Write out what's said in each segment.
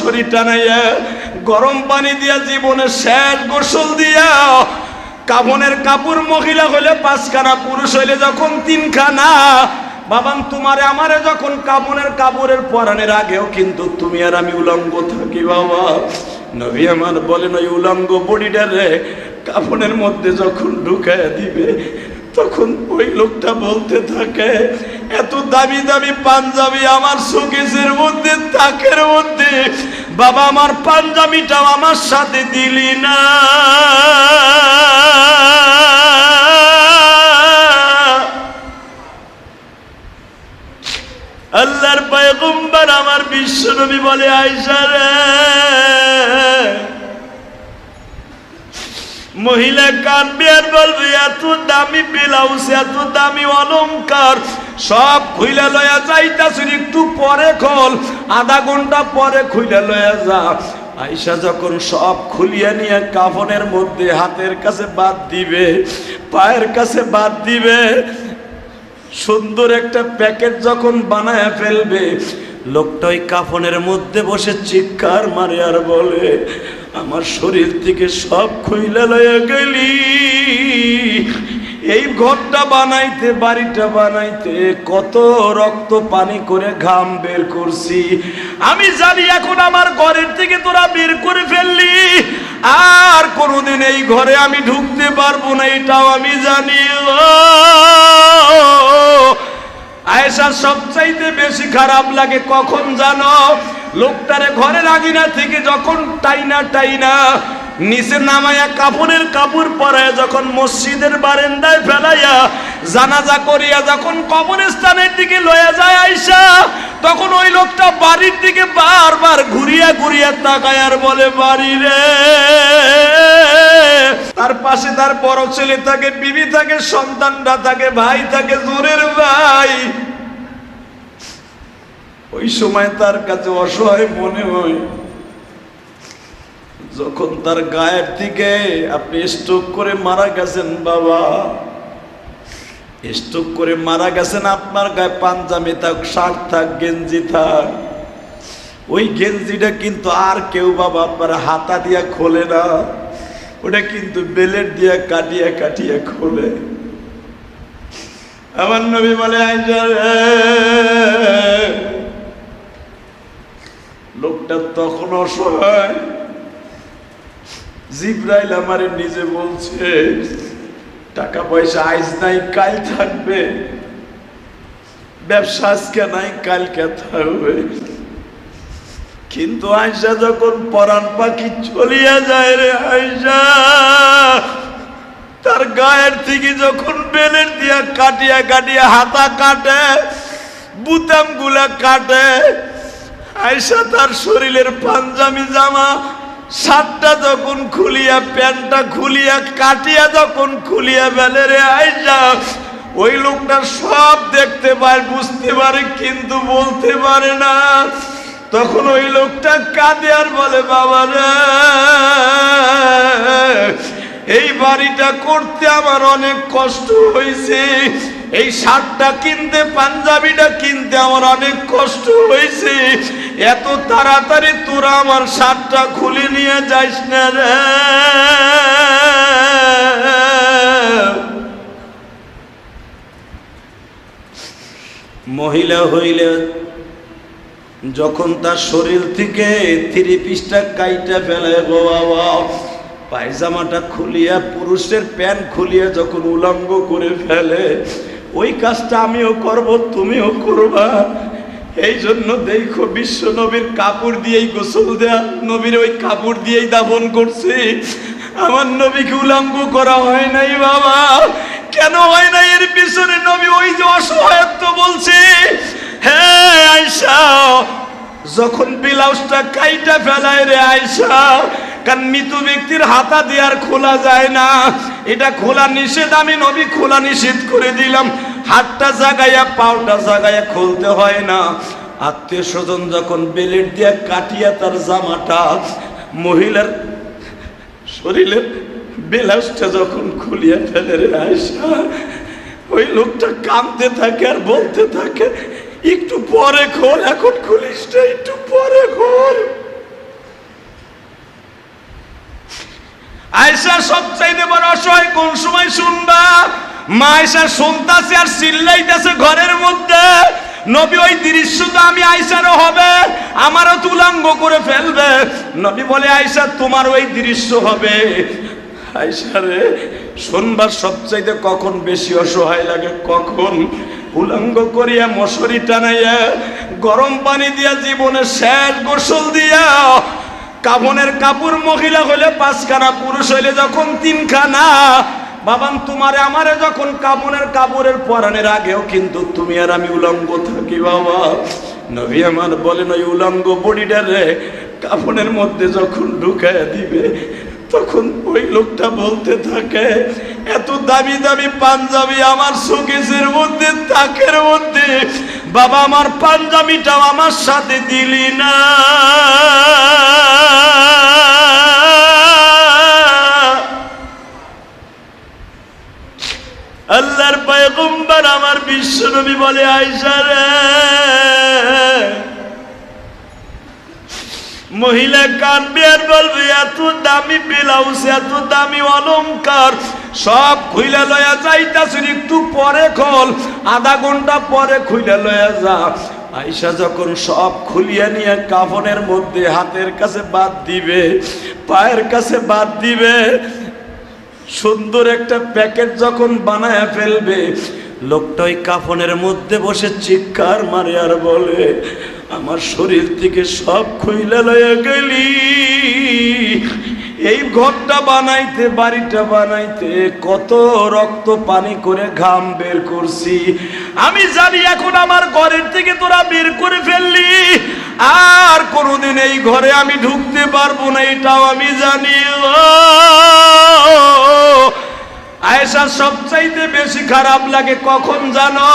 শরীর টানাইয়া গরম পানি দিয়া জীবনের শেষ গোসল দিয়া, কাফনের কাপড় মহিলা হইলে 5 খানা, পুরুষ হইলে যখন 3 খানা। বাবান তোমারে আমারে যখন কাফনের কাপড়ের পরানের আগেও কিন্তু তুমি আর আমি উলঙ্গ থাকি বাবা। নবী আমার বলেন ওই উলঙ্গ বডিটারে কাফনের মধ্যে যখন ঢুকায় দিবে তখন ওই লোকটা বলতে থাকে, এত দামি দামি পাঞ্জাবি আমার শোকেসের মধ্যে, তাকের মধ্যে, বাবা আমার পাঞ্জাবিটাও আমার সাথে দিলি না। আল্লাহর পয়গম্বর আমার বিশ্বনবী বলে, আয়েশা রে, মহিলা কাঁদবে আর বলবে এত দামি ব্লাউজ, এত দামি অলংকার সব খুইলা লয়া যাইতাছি, একটু পরে খোল, আধা ঘন্টা পরে খুইলা লয়া যা। আয়েশা যখন সব খুলিয়া নিয়ে কাফনের মধ্যে হাতের কাছে বাদ দিবে, পায়ের কাছে বাদ দিবে, সুন্দর একটা প্যাকেট যখন বানায় ফেলবে, লোকটা ওই কাফনের মধ্যে বসে চিৎকার মারে আর বলে, আমার শরীর থেকে সব খুইলা লইয়া গেলি। এই ঘরটা বানাইতে, বাড়িটা বানাইতে কত রক্ত পানি করে ঘাম বের করছি, আমি জানি এখন আমার ঘরের থেকে তোরা বের করে ফেললি, আর কোনোদিন এই ঘরে আমি ঢুকতে পারবো না, এটাও আমি জানি। আয়েশা সবচাইতে বেশি খারাপ লাগে কখন জানো? লোকটারে ঘরের আগিনা থেকে যখন টাইনা নিচে নামাইয়া কাফনের কাপড় পরায় যখন মসজিদের বারান্দায় ফেলাইয়া জানাজা করিয়া যখন কবরস্থানের দিকে লয়া যায় আয়েশা, তখন ওই লোকটা বাড়ির দিকে বারবার ঘুরিয়া ঘুরিয়া তাকায় আর বলে, বাড়ি রে। তার পাশে তার বড় ছেলে থাকে, বিবি থাকে, সন্তানরা থাকে, ভাই থাকে, জোরের ভাই। ওই সময় তার কাছে অসহায় মনে হয়, যখন তার গায়ের থেকে আপনি স্ট্রোক করে মারা গেছেন বাবা, স্ট্রোক করে মারা গেছেন, আপনার গায়ে পাঞ্জাবি থাক, শার্ট থাক, গেঞ্জি থাক, ওই গেঞ্জিটা কিন্তু আর কেউ বাবা আপনার হাতা দিয়া খোলে না, ওটা কিন্তু বেলেট দিয়া কাটিয়া কাটিয়া খোলে। আমার নবী বলে, আয়েশা রে, লোকটা তখন অসহায়। জিবরাইল আমারে নিজে বলছে, টাকা পয়সা আজ নাই কাল থাকবে, ব্যবসা আজকে নাই কালকে থাকবে, কিন্তু আয়েশা যখন পরাণ পাখি চলিয়া যায় রে আয়েশা, তার গায়ের থেকে যখন বেলের দিয়া কাটিয়া কাটিয়া হাতা কাটে, বুতাম গুলা কাটে, আয়েশা তার শরীরের পাঞ্জাবি জামা শার্টটা যখন খুলিয়া, প্যান্টটা খুলিয়া, কাটিয়া যখন খুলিয়া ফেলে রে আয়েশা, ওই লোকটা সব দেখতে পায়, বুঝতে পারে, কিন্তু বলতে পারে না। তখন ওই লোকটা কাঁদে আর বলে, বাবা রে, এই বাড়িটা করতে আমার অনেক কষ্ট হয়েছে, এই শার্টটা কিনতে, পাঞ্জাবিটা কিনতে আমার অনেক কষ্ট হয়েছে, এত তাড়াতাড়ি তোরা আমার শার্টটা খুলে নিয়ে যাইস না রে। মহিলা হইলে যখন তার শরীর থেকে 3 পিসটা কাইটা ফেলে গো বাবা, পায়জামাটা খুলিয়া, পুরুষের প্যান্ট খুলিয়া যখন উলঙ্গ করে ফেলে, ওই কাজটা আমিও করব, তুমিও করবা। এই জন্য দেখো বিশ্ব নবীর কাপড় দিয়েই গোসল দেয়া, নবীর ওই কাপড় দিয়েই দাফন করছে। আমার নবীকে উলঙ্গ করা হয় নাই বাবা। কেন হয় নাই? এর পিছনে নবী ওই যে অসহায়ত্ব বলছে। হ্যাঁ আয়েশা, যখন ব্লাউজটা কাইটা ফেলায় রে আয়েশা, কারণ মৃত ব্যক্তির হাতা দিয়ে আর খোলা যায় না, এটা খোলা নিষেধ, আমি নবী খোলা নিষেধ করে দিলাম। হাতটা জাগাইয়া, পাওটা জাগাইয়া খুলতে হয় না। আত্মীয় স্বজন যখন বেলেট দিয়ে কাটিয়া তার জামাটা, মহিলার শরীরের ব্লাউজটা যখন খুলিয়া ফেলে রে আয়েশা, ওই লোকটা কাঁদতে থাকে আর বলতে থাকে, একটু পরে খোল, এখন খুলিস না, একটু পরে খোল। আয়েশা সবচাইতে বড় অসহায় কোন সময় শুনবা? মা আয়েশা শুনতাছে আর চিল্লাইতেছে ঘরের মধ্যে, নবী ওই দৃশ্য তো আমি আয়েশারও হবে, আমারও তুলাঙ্গ করে ফেলবে। নবী বলে আয়েশা তোমার ওই দৃশ্য হবে। আয়েশা রে, শুনবার সবচাইতে কখন বেশি অসহায় লাগে? কখন? উলঙ্গ করিয়া মশারি টানাইয়া গরম পানি দিয়া জীবনের শেষ গোসল দিয়া, কাফনের কাপড় মহিলা হইলে 5 খানা, পুরুষ হইলে যখন 3 খানা। বাবান তোমারে আমারে যখন কাফনের কাপড়ের পরানের আগেও কিন্তু তুমি আর আমি উলঙ্গ থাকি বাবা। নবী আমার বলেন ওই উলঙ্গ বডিটারে কাফনের মধ্যে যখন ঢুকাইয়া দিবে, তখন ওই লোকটা বলতে থাকে, এত দামি দামি পাঞ্জাবি আমার শোকেসের মধ্যে, তাকের মধ্যে, বাবা আমার পাঞ্জাবিটাও আমার সাথে দিলি না। আল্লাহর পয়গম্বর আমার বিশ্বনবী বলে আয়েশা রে, মহিলা কাঁদবে আর বলবে এত দামি ব্লাউজ, এত দামি অলংকার সব খুইলা লয়া যাইতাছেন, একটু পরে খোল, আধা ঘন্টা পরে খুইলা লয়া যা। আয়েশা যখন সব খুলিয়া নিয়ে কাফনের মধ্যে হাতের কাছে বাদ দিবে, পায়ের কাছে বাদ দিবে, সুন্দর একটা প্যাকেট যখন বানায় ফেলবে, লোকটা ওই কাফনের মধ্যে বসে চিৎকার মারে আর বলে আমার শরীর থেকে সব খুইলা লইয়া গেলি। এই ঘরটা বানাইতে, বাড়িটা বানাইতে কত রক্ত পানি করে ঘাম বের করছি, আমি জানি এখন আমার ঘরের থেকে তোরা বের করে ফেললি, আর কোনোদিন এই ঘরে আমি ঢুকতে পারবো না, এটাও আমি জানি। আয়েশা সবচাইতে বেশি খারাপ লাগে কখন জানো?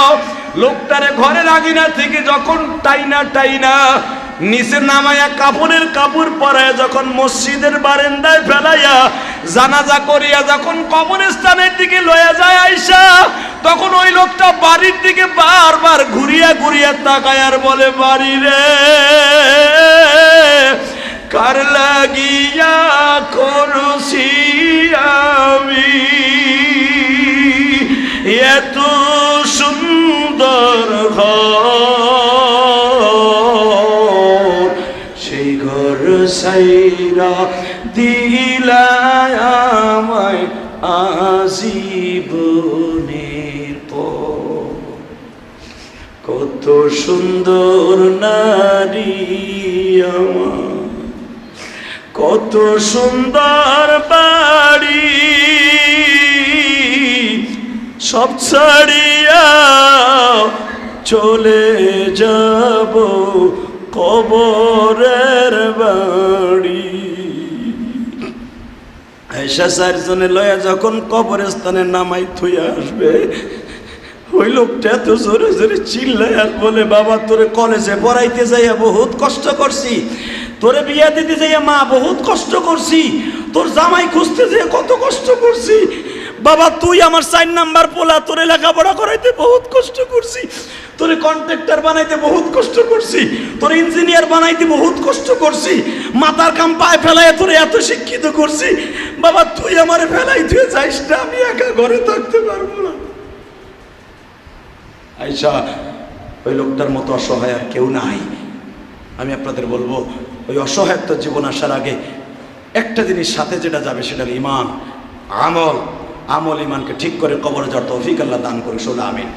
লোকটারে ঘরের আগিনা থেকে যখন টাইনা নিচে নামায়া কাফনের কাপড় পরায় যখন মসজিদের বারান্দায় ফেলাইয়া জানাজা করিয়া যখন কবরস্থানের দিকে লয়া যায় আয়েশা, তখন ওই লোকটা বাড়ির দিকে বারবার ঘুরিয়া ঘুরিয়া তাকায় আর বলে বাড়ি রে, কার লাগিয়া করছি আমি এত সুন্দর ঘর, সেই ঘর সাইরা দিলা আমায় আজীবনের পর। কত সুন্দর নারী আমার, কত সুন্দর বাড়ি, সব ছাড়িয়া চলে যাব কবরের বাড়ি। আয়েশা 4 জনে লয়া যখন কবরস্থানে নামাই থুইয়া আসবে, ওই লোকটা এত জোরে জোরে চিল্লায় আর বলে বাবা তোরে কলেজে পড়াইতে যাইয়া বহুত কষ্ট করছি, তোরে বিয়া দিতে যাইয়া মা বহুত কষ্ট করছি, তোর জামাই খুঁজতে যেয়ে কত কষ্ট করছি, বাবা তুই আমার 4 নাম্বার পোলা, তোরে লেখাপড়া করাইতে বহুত কষ্ট করছি, তোরে কন্ট্রাক্টর বানাইতে বহুত কষ্ট করছি, তোর ইঞ্জিনিয়ার বানাইতে বহুত কষ্ট করছি, মাথার কাম পায়ে ফেলাইয়া তোরে এত শিক্ষিত করছি, বাবা তুই আমারে ফেলাই তুই যাইস না, আমি একা ঘরে থাকতে পারবো না। আয়েশা ওই লোকটার মতো অসহায় আর কেউ নাই। আমি আপনাদের বলবো ওই অসহায়ত্ব জীবন আসার আগে একটা জিনিস সাথে যেটা যাবে সেটা ইমান, আমল। আমল ইমানকে ঠিক করে কবরে যাওয়ার তৌফিক আল্লাহ দান করুন। আমিন।